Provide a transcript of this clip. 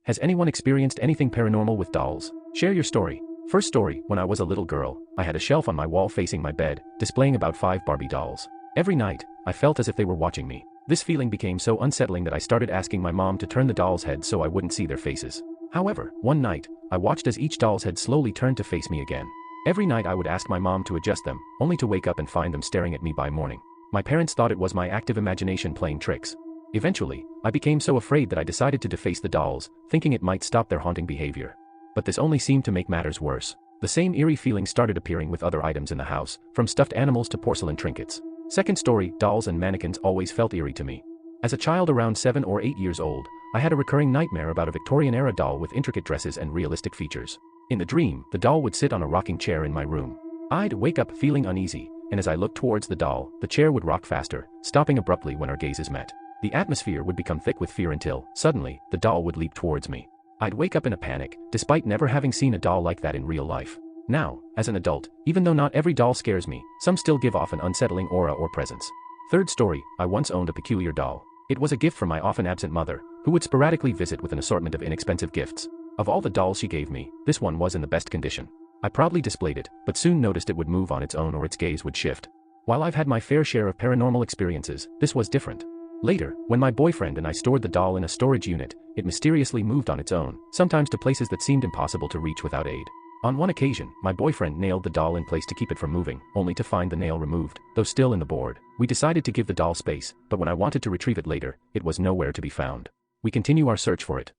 Has anyone experienced anything paranormal with dolls? Share your story. First story, when I was a little girl, I had a shelf on my wall facing my bed, displaying about 5 Barbie dolls. Every night, I felt as if they were watching me. This feeling became so unsettling that I started asking my mom to turn the dolls' heads so I wouldn't see their faces. However, one night, I watched as each doll's head slowly turned to face me again. Every night I would ask my mom to adjust them, only to wake up and find them staring at me by morning. My parents thought it was my active imagination playing tricks. Eventually, I became so afraid that I decided to deface the dolls, thinking it might stop their haunting behavior. But this only seemed to make matters worse. The same eerie feeling started appearing with other items in the house, from stuffed animals to porcelain trinkets. Second story, dolls and mannequins always felt eerie to me. As a child around 7 or 8 years old, I had a recurring nightmare about a Victorian-era doll with intricate dresses and realistic features. In the dream, the doll would sit on a rocking chair in my room. I'd wake up feeling uneasy, and as I looked towards the doll, the chair would rock faster, stopping abruptly when our gazes met. The atmosphere would become thick with fear until, suddenly, the doll would leap towards me. I'd wake up in a panic, despite never having seen a doll like that in real life. Now, as an adult, even though not every doll scares me, some still give off an unsettling aura or presence. Third story, I once owned a peculiar doll. It was a gift from my often absent mother, who would sporadically visit with an assortment of inexpensive gifts. Of all the dolls she gave me, this one was in the best condition. I proudly displayed it, but soon noticed it would move on its own or its gaze would shift. While I've had my fair share of paranormal experiences, this was different. Later, when my boyfriend and I stored the doll in a storage unit, it mysteriously moved on its own, sometimes to places that seemed impossible to reach without aid. On one occasion, my boyfriend nailed the doll in place to keep it from moving, only to find the nail removed, though still in the board. We decided to give the doll space, but when I wanted to retrieve it later, it was nowhere to be found. We continue our search for it.